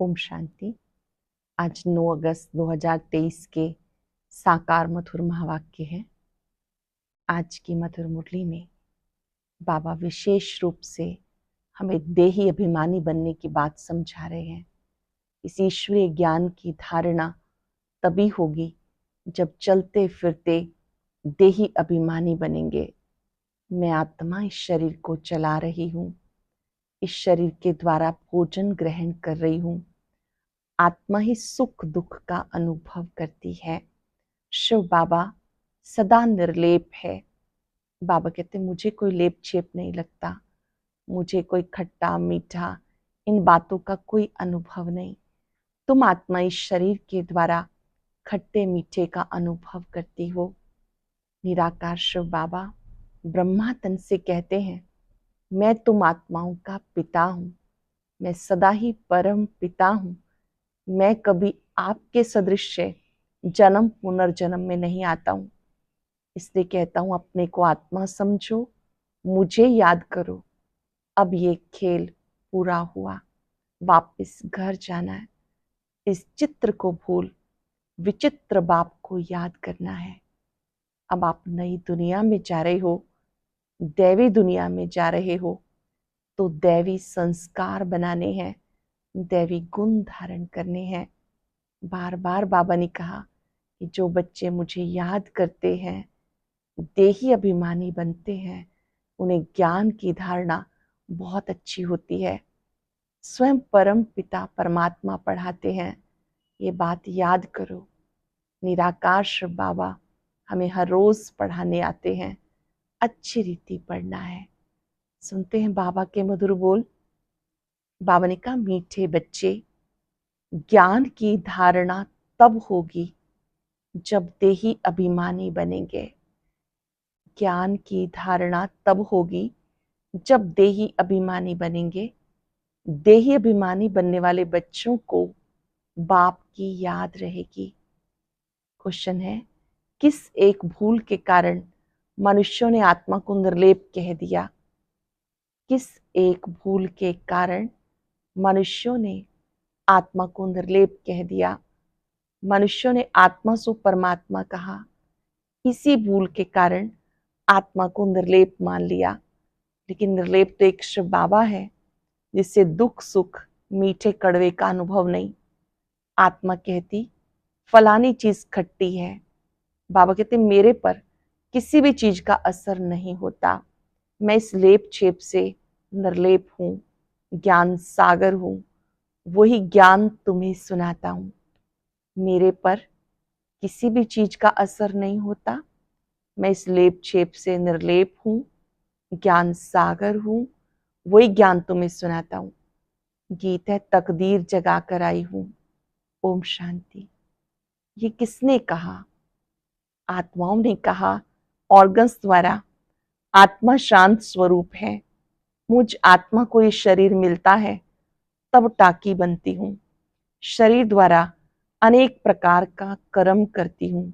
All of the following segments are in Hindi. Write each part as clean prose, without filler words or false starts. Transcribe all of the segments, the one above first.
ओम शांति। आज 9 अगस्त 2023 के साकार मधुर महावाक्य है। आज की मधुर मुरली में बाबा विशेष रूप से हमें देही अभिमानी बनने की बात समझा रहे हैं। इस ईश्वरीय ज्ञान की धारणा तभी होगी जब चलते फिरते देही अभिमानी बनेंगे। मैं आत्मा इस शरीर को चला रही हूँ, इस शरीर के द्वारा भोजन ग्रहण कर रही हूँ। आत्मा ही सुख दुख का अनुभव करती है। शिव बाबा सदा निर्लेप है। बाबा कहते मुझे कोई लेप छेप नहीं लगता, मुझे कोई खट्टा मीठा इन बातों का कोई अनुभव नहीं। तुम आत्मा इस शरीर के द्वारा खट्टे मीठे का अनुभव करती हो। निराकार शिव बाबा ब्रह्मा तन से कहते हैं, मैं तुम आत्माओं का पिता हूँ, मैं सदा ही परम पिता हूँ। मैं कभी आपके सदृश जन्म पुनर्जन्म में नहीं आता हूँ, इसलिए कहता हूँ अपने को आत्मा समझो, मुझे याद करो। अब ये खेल पूरा हुआ, वापस घर जाना है। इस चित्र को भूल विचित्र बाप को याद करना है। अब आप नई दुनिया में जा रहे हो, दैवी दुनिया में जा रहे हो, तो दैवी संस्कार बनाने हैं, दैवी गुण धारण करने हैं। बार बार बाबा ने कहा कि जो बच्चे मुझे याद करते हैं, देही अभिमानी बनते हैं, उन्हें ज्ञान की धारणा बहुत अच्छी होती है। स्वयं परम पिता परमात्मा पढ़ाते हैं, ये बात याद करो। निराकार शिव बाबा हमें हर रोज पढ़ाने आते हैं, अच्छी रीति पढ़ना है। सुनते हैं बाबा के मधुर बोल। बाबा ने कहा, मीठे बच्चे, ज्ञान की धारणा तब होगी जब देही अभिमानी बनेंगे। ज्ञान की धारणा तब होगी जब देही अभिमानी बनेंगे। देही अभिमानी बनने वाले बच्चों को बाप की याद रहेगी। क्वेश्चन है, किस एक भूल के कारण मनुष्यों ने आत्मा को निर्लेप कह दिया? किस एक भूल के कारण मनुष्यों ने आत्मा को निर्लेप कह दिया? मनुष्यों ने आत्मा सो परमात्मा कहा, इसी भूल के कारण आत्मा को निर्लेप मान लिया। लेकिन निर्लेप तो एक शिव बाबा है, जिससे दुख सुख मीठे कड़वे का अनुभव नहीं। आत्मा कहती फलानी चीज खट्टी है, बाबा कहते मेरे पर किसी भी चीज का असर नहीं होता। मैं इस लेप छेप से निर्लेप हूँ, ज्ञान सागर हूँ, वही ज्ञान तुम्हें सुनाता हूँ। मेरे पर किसी भी चीज का असर नहीं होता। मैं इस लेप छेप से निर्लेप हूँ, ज्ञान सागर हूँ, वही ज्ञान तुम्हें सुनाता हूँ। गीत है, तकदीर जगा कर आई हूँ। ओम शांति। ये किसने कहा? आत्माओं ने कहा, ऑर्गन्स द्वारा। आत्मा शांत स्वरूप है। मुझ आत्मा को ये शरीर मिलता है तब टाकी बनती हूँ। शरीर द्वारा अनेक प्रकार का कर्म करती हूँ।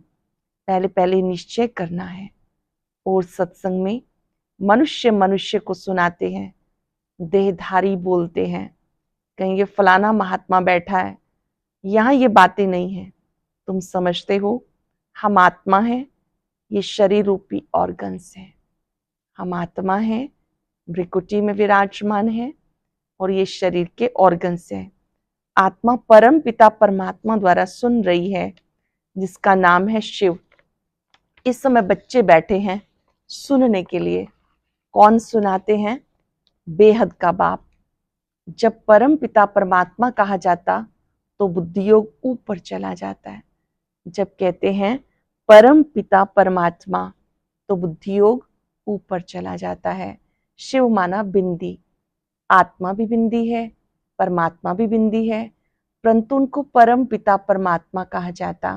पहले पहले निश्चय करना है। और सत्संग में मनुष्य मनुष्य को सुनाते हैं, देहधारी बोलते हैं, कहेंगे फलाना महात्मा बैठा है। यहाँ ये बातें नहीं है। तुम समझते हो हम आत्मा है, ये शरीर रूपी ऑर्गन्स है। हम आत्मा है, भ्रिकुटी में विराजमान है, और ये शरीर के ऑर्गन्स है। आत्मा परम पिता परमात्मा द्वारा सुन रही है, जिसका नाम है शिव। इस समय बच्चे बैठे हैं सुनने के लिए। कौन सुनाते हैं? बेहद का बाप। जब परम पिता परमात्मा कहा जाता तो बुद्धि योग ऊपर चला जाता है। जब कहते हैं परम पिता परमात्मा तो बुद्धि योग ऊपर चला जाता है। शिव माना बिंदी। आत्मा भी बिंदी है, परमात्मा भी बिंदी है, परंतु उनको परम पिता परमात्मा कहा जाता।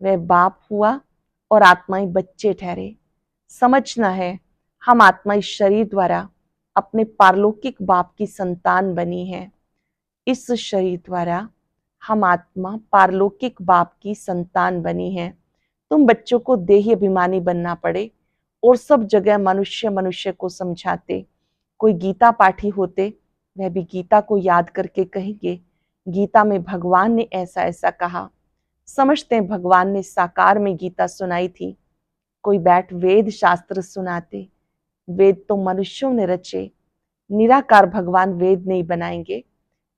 वह बाप हुआ और आत्माएं बच्चे ठहरे। समझना है, हम आत्मा इस शरीर द्वारा अपने पारलौकिक बाप की संतान बनी है। इस शरीर द्वारा हम आत्मा पारलौकिक बाप की संतान बनी है। तुम बच्चों को देही अभिमानी बनना पड़े और सब जगह मनुष्य मनुष्य को समझाते। कोई गीता पाठी होते, वह भी गीता को याद करके कहेंगे, गीता में भगवान ने ऐसा ऐसा कहा। समझते हैं भगवान ने साकार में गीता सुनाई थी। कोई बैठ वेद शास्त्र सुनाते, वेद तो मनुष्यों ने रचे, निराकार भगवान वेद नहीं बनाएंगे।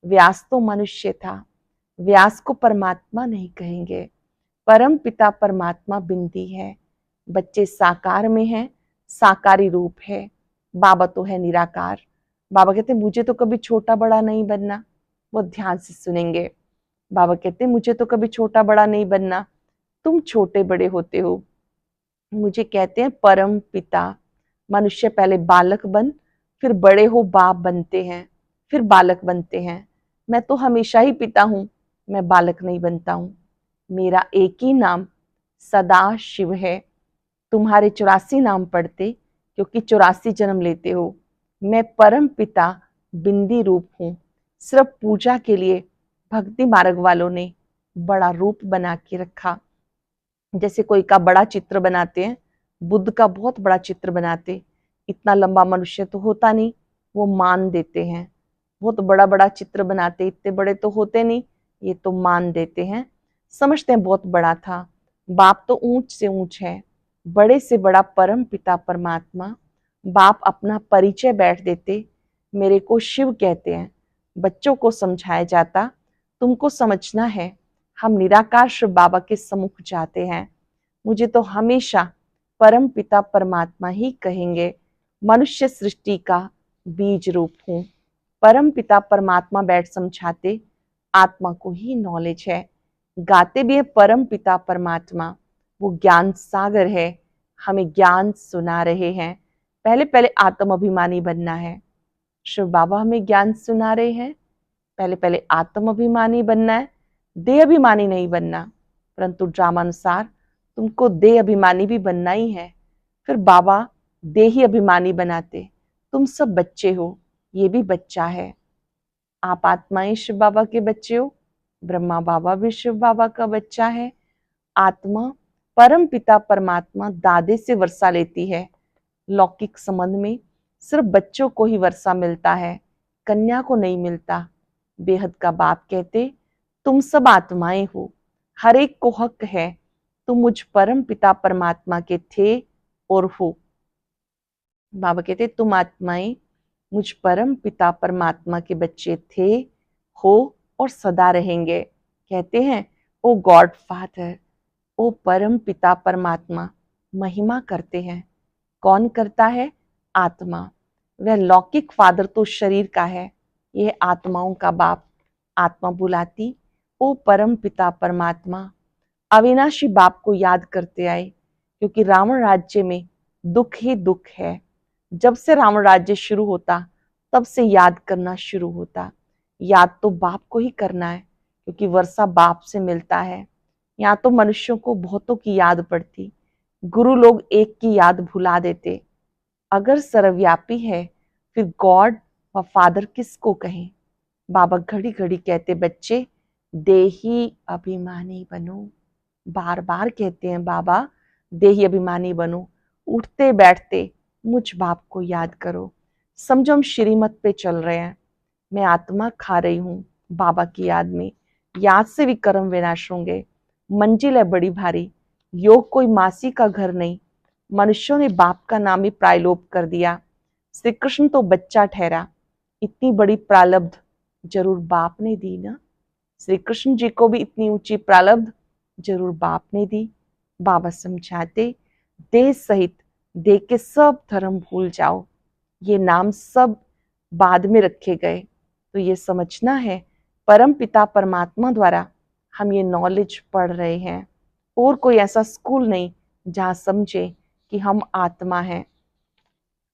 व्यास तो मनुष्य था, व्यास को परमात्मा नहीं कहेंगे। परम पिता परमात्मा बिंदी है। बच्चे साकार में हैं, साकारी रूप है। बाबा तो है निराकार। बाबा कहते मुझे तो कभी छोटा बड़ा नहीं बनना। वो ध्यान से सुनेंगे। बाबा कहते मुझे तो कभी छोटा बड़ा नहीं बनना, तुम छोटे बड़े होते हो। मुझे कहते हैं परम पिता। मनुष्य पहले बालक बन, फिर बड़े हो बाप बनते हैं, फिर बालक बनते हैं। मैं तो हमेशा ही पिता हूं, मैं बालक नहीं बनता हूं। मेरा एक ही नाम सदा शिव है। तुम्हारे 84 नाम पढ़ते, क्योंकि 84 जन्म लेते हो। मैं परम पिता बिंदी रूप हूं। सिर्फ पूजा के लिए भक्ति मार्ग वालों ने बड़ा रूप बना के रखा। जैसे कोई का बड़ा चित्र बनाते हैं, बुद्ध का बहुत बड़ा चित्र बनाते, इतना लंबा मनुष्य तो होता नहीं, वो मान देते हैं। बहुत बड़ा बड़ा चित्र बनाते, इतने बड़े तो होते नहीं, ये तो मान देते हैं, समझते हैं बहुत बड़ा था। बाप तो ऊंच से ऊंच है, बड़े से बड़ा परम पिता परमात्मा। बाप अपना परिचय बैठ देते, मेरे को शिव कहते हैं। बच्चों को समझाया जाता, तुमको समझना है, हम निराकार शिव बाबा के सम्मुख जाते हैं। मुझे तो हमेशा परम पिता परमात्मा ही कहेंगे। मनुष्य सृष्टि का बीज रूप हूं। परम पिता परमात्मा बैठ समझाते, आत्मा को ही नॉलेज है। गाते भी है परम पिता परमात्मा, वो ज्ञान सागर है, हमें ज्ञान सुना रहे हैं। पहले पहले आत्म अभिमानी बनना है। शिव बाबा हमें ज्ञान सुना रहे हैं। पहले पहले आत्म अभिमानी बनना है, देह अभिमानी नहीं बनना। परंतु ड्रामानुसार तुमको देह अभिमानी भी बनना ही है। फिर बाबा देही अभिमानी बनाते, तुम सब बच्चे हो, ये भी बच्चा है। आप आत्माएं शिव बाबा के बच्चे हो, ब्रह्मा बाबा भी शिव बाबा का बच्चा है। आत्मा परम पिता परमात्मा दादे से वर्षा लेती है। लौकिक संबंध में सिर्फ बच्चों को ही वर्षा मिलता है, कन्या को नहीं मिलता। बेहद का बाप कहते, तुम सब आत्माएं हो, हर एक को हक है, तुम मुझ परम पिता परमात्मा के थे और हो। बाबा कहते, तुम आत्माएं मुझ परम पिता परमात्मा के बच्चे थे, हो और सदा रहेंगे। कहते हैं, ओ गॉड फादर, ओ परम पिता परमात्मा महिमा करते हैं। कौन करता है? आत्मा। वह लौकिक फादर तो शरीर का है, यह आत्माओं का बाप। आत्मा बुलाती, ओ परम पिता परमात्मा। अविनाशी बाप को याद करते आए, क्योंकि रावण राज्य में दुख ही दुख है। जब से रावण राज्य शुरू होता, तब से याद करना शुरू होता। याद तो बाप को ही करना है, क्योंकि वर्षा बाप से मिलता है। यहाँ तो मनुष्यों को बहुतों की याद पड़ती, गुरु लोग एक की याद भुला देते। अगर सर्वव्यापी है, फिर गॉड व फादर किसको कहें? बाबा घड़ी घड़ी कहते, बच्चे देही अभिमानी बनो। बार बार कहते हैं बाबा, देही अभिमानी बनो। उठते बैठते मुझ बाप को याद करो। समझो हम श्रीमत पे चल रहे हैं। मैं आत्मा खा रही हूँ बाबा की याद में। याद से भी कर्म विनाश होंगे। मंजिल है बड़ी भारी, योग कोई मासी का घर नहीं। मनुष्यों ने बाप का नाम ही प्रायलोप कर दिया। श्री कृष्ण तो बच्चा ठहरा। इतनी बड़ी प्रालब्ध जरूर बाप ने दी ना। श्री कृष्ण जी को भी इतनी ऊंची प्रालब्ध जरूर बाप ने दी। बाबा समझाते, देह सहित देह के सब धर्म भूल जाओ। ये नाम सब बाद में रखे गए, तो ये समझना है परम पिता परमात्मा द्वारा हम ये नॉलेज पढ़ रहे हैं। और कोई ऐसा स्कूल नहीं जहाँ समझे कि हम आत्मा हैं,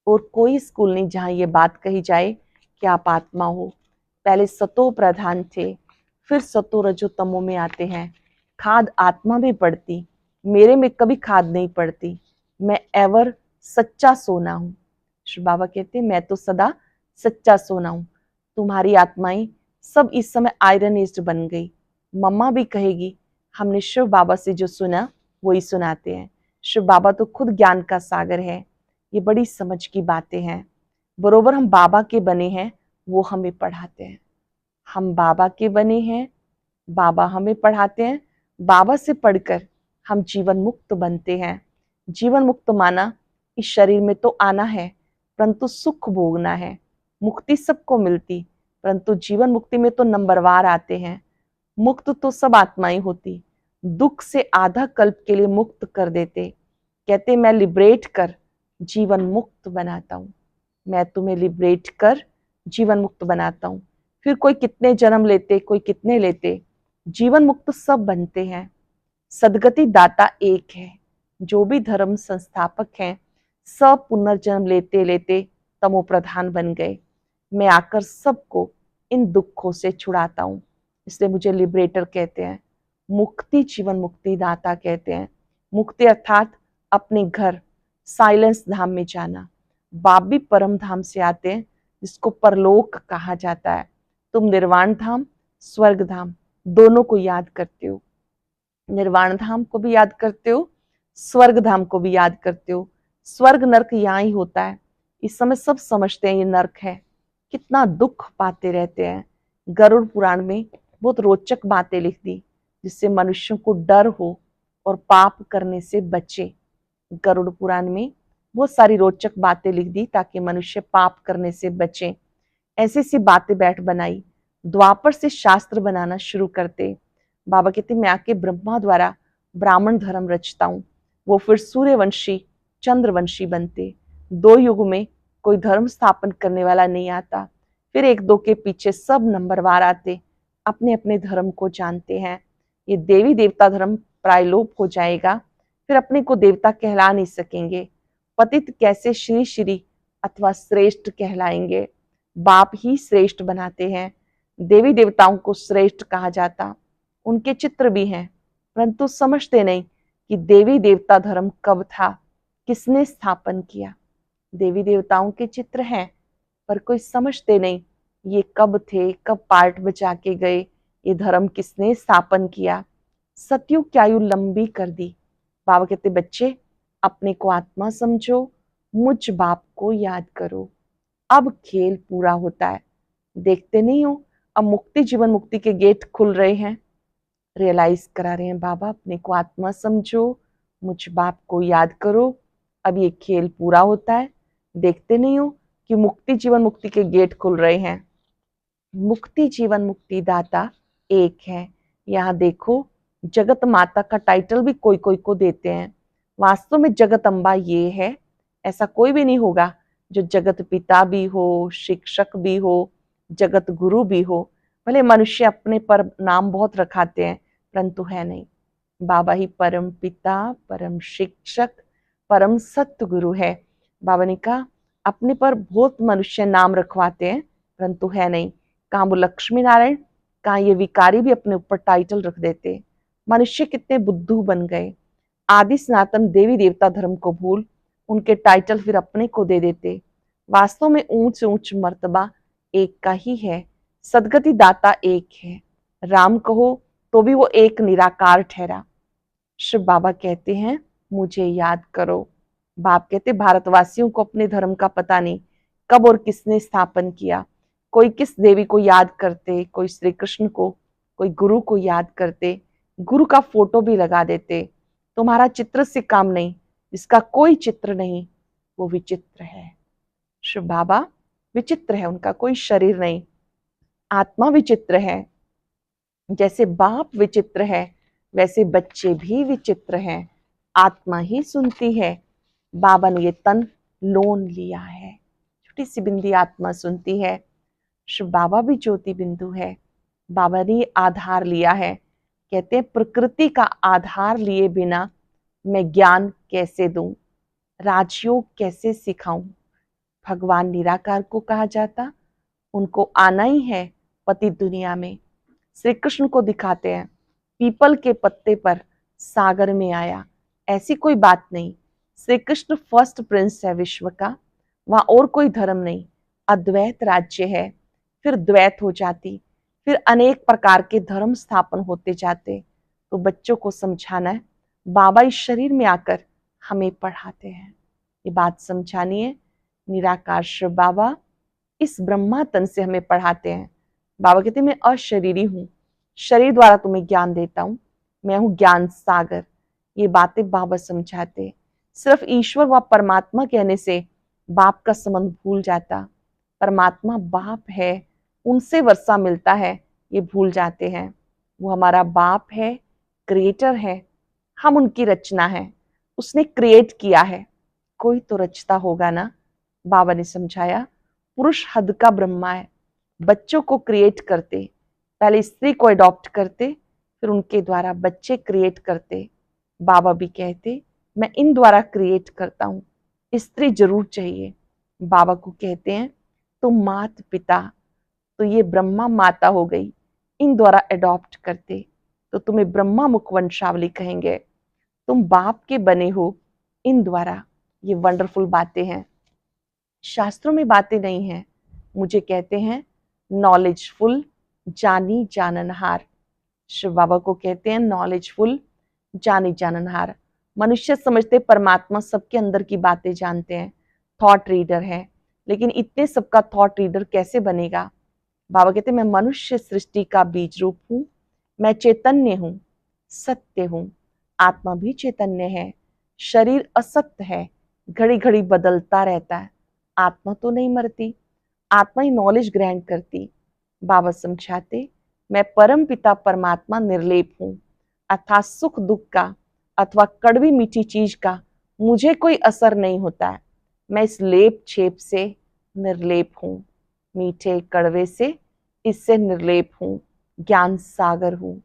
और कोई स्कूल नहीं जहाँ ये बात कही जाए कि आप आत्मा हो। पहले सतो प्रधान थे, फिर सतो रजो तमो में आते हैं। खाद आत्मा में पड़ती, मेरे में कभी खाद नहीं पड़ती। मैं एवर सच्चा सोना हूँ। श्री बाबा कहते, मैं तो सदा सच्चा सोना हूँ। तुम्हारी आत्माएं सब इस समय आयरन एज्ड बन गई। मम्मा भी कहेगी, हमने शिव बाबा से जो सुना वही सुनाते हैं। शिव बाबा तो खुद ज्ञान का सागर है। ये बड़ी समझ की बातें हैं। बरोबर हम बाबा के बने हैं, वो हमें पढ़ाते हैं। हम बाबा के बने हैं, बाबा हमें पढ़ाते हैं, बाबा से पढ़कर हम जीवन मुक्त बनते हैं। जीवन मुक्त माना इस शरीर में तो आना है परंतु सुख भोगना है। मुक्ति सबको मिलती परंतु जीवन मुक्ति में तो नंबरवार आते हैं। मुक्त तो सब आत्माएं होती, दुख से आधा कल्प के लिए मुक्त कर देते। कहते मैं लिबरेट कर जीवन मुक्त बनाता हूँ, मैं तुम्हें लिबरेट कर जीवन मुक्त बनाता हूँ। फिर कोई कितने जन्म लेते, कोई कितने लेते, जीवन मुक्त सब बनते हैं। सदगति दाता एक है। जो भी धर्म संस्थापक हैं सब पुनर्जन्म लेते लेते तमो प्रधान बन गए। मैं आकर सबको इन दुखों से छुड़ाता हूँ, इसलिए मुझे लिबरेटर कहते हैं। मुक्ति जीवन मुक्ति दाता कहते हैं। मुक्ति अर्थात अपने घर साइलेंस धाम में जाना। बाप भी परम धाम से आते हैं जिसको परलोक कहा जाता है। तुम निर्वाण धाम स्वर्ग धाम दोनों को याद करते हो, निर्वाण धाम को भी याद करते हो, स्वर्ग धाम को भी याद करते हो। स्वर्ग नरक यहाँ ही होता है। इस समय सब समझते हैं ये नरक है, कितना दुख पाते रहते हैं। गरुड़ पुराण में बहुत रोचक बातें लिख दी जिससे मनुष्यों को डर हो और पाप करने से बचे। गरुड़ पुराण में बहुत सारी रोचक बातें लिख दी ताकि मनुष्य पाप करने से बचे। ऐसी सी बातें बैठ बनाई। द्वापर से शास्त्र बनाना शुरू करते। बाबा कहते मैं आके ब्रह्मा द्वारा ब्राह्मण धर्म रचता हूँ, वो फिर सूर्यवंशी चंद्रवंशी बनते। 2 युग में कोई धर्म स्थापन करने वाला नहीं आता। फिर 1-2 के पीछे सब नंबरवार आते, अपने अपने धर्म को जानते हैं। ये देवी देवता धर्म प्रायलोप हो जाएगा, फिर अपने को देवता कहला नहीं सकेंगे। पतित कैसे श्री श्री अथवा श्रेष्ठ कहलाएंगे। बाप ही श्रेष्ठ बनाते हैं। देवी देवताओं को श्रेष्ठ कहा जाता, उनके चित्र भी हैं परंतु समझते नहीं कि देवी देवता धर्म कब था, किसने स्थापन किया। देवी देवताओं के चित्र हैं पर कोई समझते नहीं ये कब थे, कब पार्ट बचा के गए, ये धर्म किसने स्थापन किया। सतयुग की आयु लंबी कर दी। बाबा कहते बच्चे अपने को आत्मा समझो, मुझ बाप को याद करो। अब खेल पूरा होता है। देखते नहीं हो अब मुक्ति जीवन मुक्ति के गेट खुल रहे हैं। रियलाइज करा रहे हैं बाबा अपने को आत्मा समझो, मुझ बाप को याद करो। अब ये खेल पूरा होता है। देखते नहीं हो कि मुक्ति जीवन मुक्ति के गेट खुल रहे हैं। मुक्ति जीवन मुक्ति दाता एक है। यहाँ देखो जगत माता का टाइटल भी कोई कोई को देते हैं। वास्तव में जगत अम्बा ये है, ऐसा कोई भी नहीं होगा जो जगत पिता भी हो, शिक्षक भी हो, जगत गुरु भी हो। भले मनुष्य अपने पर नाम बहुत रखाते हैं परंतु है नहीं। बाबा ही परम पिता, परम शिक्षक, परम सत्य गुरु है। बाबा ने कहा अपने पर बहुत मनुष्य नाम रखवाते हैं परंतु है नहीं। कहाँ वो लक्ष्मी नारायण, कहाँ ये विकारी भी अपने ऊपर टाइटल रख देते। मनुष्य कितने बुद्धू बन गए। आदि सनातन देवी देवता धर्म को भूल उनके टाइटल फिर अपने को दे देते। वास्तव में ऊंच ऊंच मर्तबा एक का ही है। सदगति दाता एक है। राम कहो तो भी वो एक निराकार ठहरा। शिव बाबा कहते हैं मुझे याद करो। बाप कहते भारतवासियों को अपने धर्म का पता नहीं कब और किसने स्थापन किया। कोई किस देवी को याद करते, कोई श्री कृष्ण को, कोई गुरु को याद करते, गुरु का फोटो भी लगा देते। तुम्हारा चित्र से काम नहीं, जिसका कोई चित्र नहीं वो विचित्र है। शिव बाबा विचित्र है, उनका कोई शरीर नहीं। आत्मा विचित्र है। जैसे बाप विचित्र है वैसे बच्चे भी विचित्र हैं। आत्मा ही सुनती है। बाबा ने ये तन लोन लिया है। छोटी सी बिंदी आत्मा सुनती है। शिव बाबा भी ज्योति बिंदु है। बाबा ने आधार लिया है। कहते हैं प्रकृति का आधार लिए बिना मैं ज्ञान कैसे दूं, राजयोग कैसे सिखाऊं। भगवान निराकार को कहा जाता, उनको आना ही है पति दुनिया में। श्री कृष्ण को दिखाते हैं पीपल के पत्ते पर सागर में आया, ऐसी कोई बात नहीं। श्री कृष्ण फर्स्ट प्रिंस है विश्व का, वहां और कोई धर्म नहीं। अद्वैत राज्य है, फिर द्वैत हो जाती, फिर अनेक प्रकार के धर्म स्थापन होते जाते। तो बच्चों को समझाना है, बाबा इस शरीर में आकर हमें पढ़ाते हैं। ये बात समझानी है। निराकार शिव बाबा इस ब्रह्मा तन से हमें पढ़ाते हैं। बाबा कहते मैं अशरीरी हूँ, शरीर द्वारा तुम्हें ज्ञान देता हूँ, मैं हूँ ज्ञान सागर। ये बातें बाबा समझाते। सिर्फ ईश्वर व परमात्मा कहने से बाप का संबंध भूल जाता। परमात्मा बाप है, उनसे वर्षा मिलता है, ये भूल जाते हैं। वो हमारा बाप है, क्रिएटर है, हम उनकी रचना है, उसने क्रिएट किया है, कोई तो रचता होगा ना। बाबा ने समझाया पुरुष हद का ब्रह्मा है, बच्चों को क्रिएट करते, पहले स्त्री को अडॉप्ट करते, फिर उनके द्वारा बच्चे क्रिएट करते। बाबा भी कहते मैं इन द्वारा क्रिएट करता हूँ, स्त्री जरूर चाहिए। बाबा को कहते हैं तुम मात पिता, तो ये ब्रह्मा माता हो गई, इन द्वारा अडॉप्ट करते तो तुम्हें ब्रह्मा मुख वंशावली कहेंगे। तुम बाप के बने हो, इन द्वारा। ये वंडरफुल बातें हैं, शास्त्रों में बातें नहीं हैं। मुझे कहते हैं नॉलेजफुल, जानी जाननहार। शिव बाबा को कहते हैं नॉलेजफुल, जानी जाननहार। मनुष्य समझते परमात्मा सबके अंदर की बातें जानते हैं, थॉट रीडर है, लेकिन इतने सबका थॉट रीडर कैसे बनेगा। बाबा कहते मैं मनुष्य सृष्टि का बीज रूप हूं, मैं चैतन्य हूं, सत्य हूं। आत्मा भी चैतन्य है, शरीर असत्य है, घड़ी घड़ी बदलता रहता है। आत्मा तो नहीं मरती, आत्मा ही नॉलेज ग्रहण करती। बाबा समझाते मैं परम पिता परमात्मा निर्लेप हूं, अर्थात सुख दुख का अथवा कड़वी मीठी चीज का मुझे कोई असर नहीं होता है। मैं इस लेप छेप से निर्लेप हूं, मीठे कड़वे से इससे निर्लेप हूं, ज्ञान सागर हूं।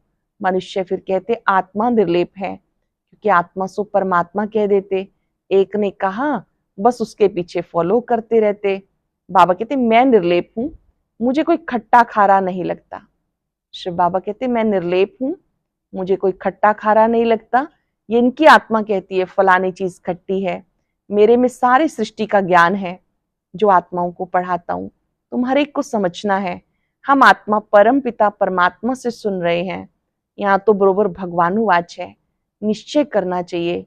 मनुष्य फिर कहते आत्मा निर्लेप है, क्योंकि आत्मा सो परमात्मा कह देते। एक ने कहा बस उसके पीछे फॉलो करते रहते। बाबा कहते मैं निर्लेप हूं, मुझे कोई खट्टा खारा नहीं लगता। शिव बाबा कहते मैं निर्लेप हूं, मुझे कोई खट्टा खारा नहीं लगता। ये इनकी आत्मा कहती है फलानी चीज खट्टी है, मेरे में सारी सृष्टि का ज्ञान है जो आत्माओं को पढ़ाता हूं। तुम हर एक को समझना है, हम आत्मा परम पिता परमात्मा से सुन रहे हैं। यहाँ तो बरोबर भगवानुवाच है, निश्चय करना चाहिए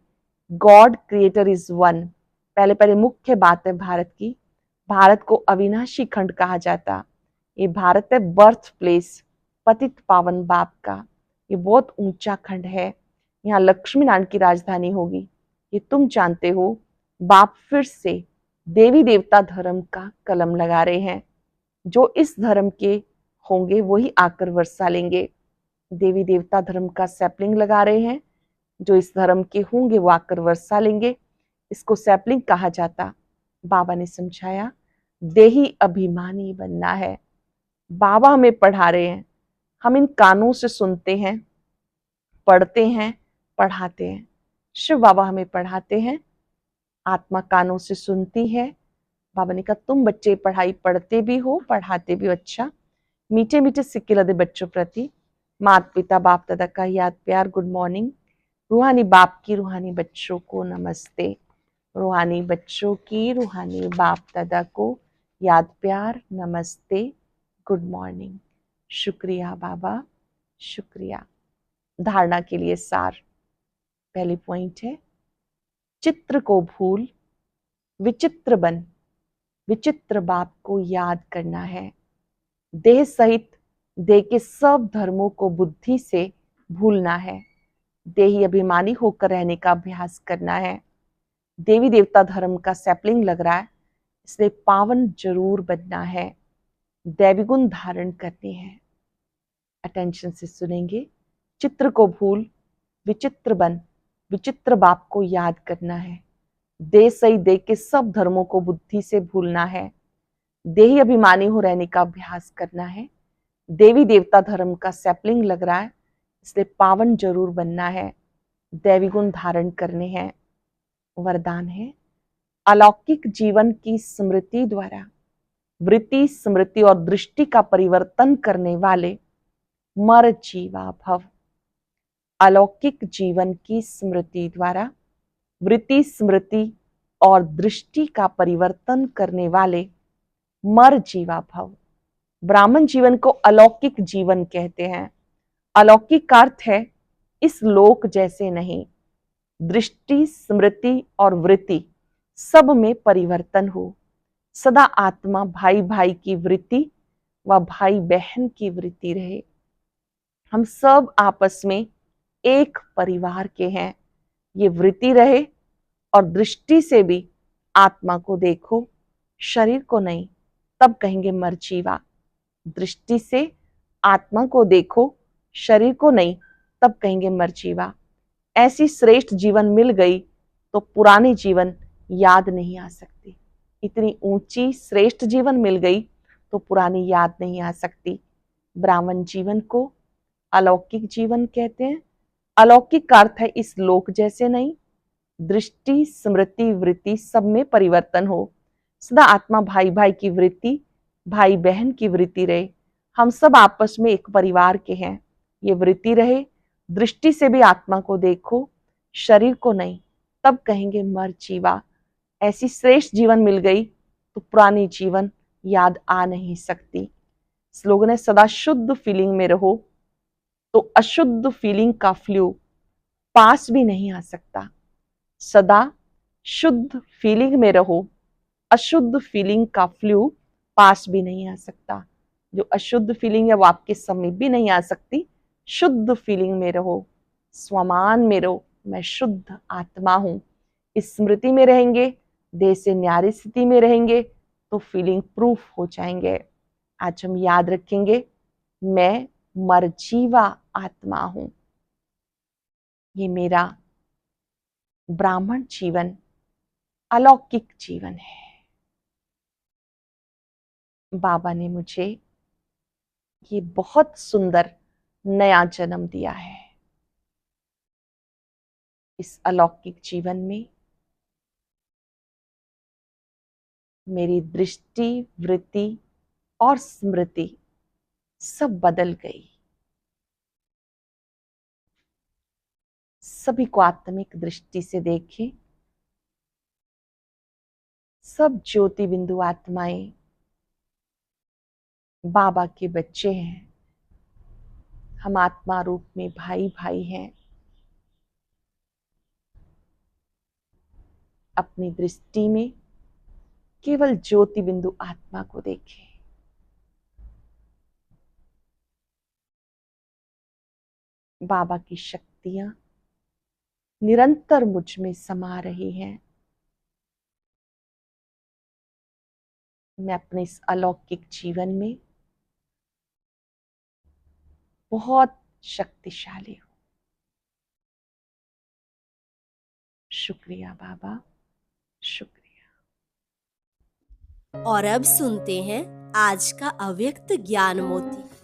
गॉड क्रिएटर इज वन। पहले पहले मुख्य बात है भारत की। भारत को अविनाशी खंड कहा जाता। ये भारत है बर्थ प्लेस पतित पावन बाप का। ये बहुत ऊंचा खंड है, यहाँ लक्ष्मी नारायण की राजधानी होगी। ये तुम जानते हो। बाप फिर से देवी देवता धर्म का कलम लगा रहे हैं। जो इस धर्म के होंगे वही आकर वर्षा लेंगे। देवी देवता धर्म का सैपलिंग लगा रहे हैं, जो इस धर्म के होंगे वो आकर वर्षा लेंगे। इसको सैपलिंग कहा जाता। बाबा ने समझाया देही अभिमानी बनना है। बाबा हमें पढ़ा रहे हैं, हम इन कानों से सुनते हैं, पढ़ते हैं, पढ़ाते हैं। शिव बाबा हमें पढ़ाते हैं, आत्मा कानों से सुनती है। बाबा ने कहा तुम बच्चे पढ़ाई पढ़ते भी हो, पढ़ाते भी हो। अच्छा, मीठे मीठे सिक्के लदे बच्चों प्रति माता पिता बाप दादा का याद प्यार गुड मॉर्निंग। रूहानी बाप की रूहानी बच्चों को नमस्ते। रूहानी बच्चों की रूहानी बाप दादा को याद प्यार नमस्ते, गुड मॉर्निंग। शुक्रिया बाबा, शुक्रिया। धारणा के लिए सार। पहली पॉइंट है चित्र को भूल विचित्र बन, विचित्र बाप को याद करना है। देह सहित देह के सब धर्मों को बुद्धि से भूलना है। देही अभिमानी होकर रहने का अभ्यास करना है। देवी देवता धर्म का सैपलिंग लग रहा है, इसलिए पावन जरूर बनना है, दैवी गुण धारण करने हैं। अटेंशन से सुनेंगे। चित्र को भूल विचित्र बन, विचित्र बाप को याद करना है। देह सही देह के सब धर्मों को बुद्धि से भूलना है। देही अभिमानी हो रहने का अभ्यास करना है। देवी देवता धर्म का सैपलिंग लग रहा है, इसलिए पावन जरूर बनना है, दैवी गुण धारण करने हैं। वरदान है अलौकिक जीवन की स्मृति द्वारा वृत्ति स्मृति और दृष्टि का परिवर्तन करने वाले मर जीवा भव। अलौकिक जीवन की स्मृति द्वारा वृत्ति स्मृति और दृष्टि का परिवर्तन करने वाले मर जीवा भव। ब्राह्मण जीवन को अलौकिक जीवन कहते हैं। अलौकिक का अर्थ है इस लोक जैसे नहीं। दृष्टि स्मृति और वृत्ति सब में परिवर्तन हो। सदा आत्मा भाई भाई की वृत्ति व भाई बहन की वृत्ति रहे। हम सब आपस में एक परिवार के हैं, ये वृत्ति रहे। और दृष्टि से भी आत्मा को देखो, शरीर को नहीं, तब कहेंगे मरजीवा। दृष्टि से आत्मा को देखो, शरीर को नहीं, तब कहेंगे मरजीवा। ऐसी श्रेष्ठ जीवन मिल गई तो पुरानी जीवन याद नहीं आ सकती। इतनी ऊंची श्रेष्ठ जीवन मिल गई तो पुरानी याद नहीं आ सकती। ब्राह्मण जीवन को अलौकिक जीवन कहते हैं। अलौकिक का अर्थ है इस लोक जैसे नहीं, दृष्टि स्मृति वृत्ति सब में परिवर्तन हो। सदा आत्मा भाई भाई की वृत्ति, भाई बहन की वृत्ति रहे। हम सब आपस में एक परिवार के हैं, ये वृत्ति रहे। दृष्टि से भी आत्मा को देखो, शरीर को नहीं, तब कहेंगे मर जीवा। ऐसी श्रेष्ठ जीवन मिल गई तो पुरानी जीवन याद आ नहीं सकती। स्लोगन है सदा शुद्ध फीलिंग में रहो तो अशुद्ध फीलिंग का फ्लू पास भी नहीं आ सकता। सदा शुद्ध फीलिंग में रहो, अशुद्ध फीलिंग का फ्लू पास भी नहीं आ सकता। जो अशुद्ध फीलिंग है वो आपके समीप भी नहीं आ सकती। शुद्ध फीलिंग में रहो, स्वमान में रहो, मैं शुद्ध आत्मा हूं। इस स्मृति में रहेंगे, देह से न्यारी स्थिति में रहेंगे तो फीलिंग प्रूफ हो जाएंगे। आज हम याद रखेंगे, मैं मरजीवा आत्मा हूं। ये मेरा ब्राह्मण जीवन अलौकिक जीवन है। बाबा ने मुझे ये बहुत सुंदर नया जन्म दिया है। इस अलौकिक जीवन में मेरी दृष्टि वृत्ति और स्मृति सब बदल गई। सभी को आत्मिक दृष्टि से देखें। सब ज्योति बिंदु आत्माएं बाबा के बच्चे हैं। हम आत्मा रूप में भाई भाई हैं। अपनी दृष्टि में केवल ज्योति बिंदु आत्मा को देखें। बाबा की शक्तियां निरंतर मुझ में समा रही हैं। मैं अपने इस अलौकिक जीवन में बहुत शक्तिशाली हूं। शुक्रिया बाबा, शुक्रिया। और अब सुनते हैं आज का अव्यक्त ज्ञान मोती।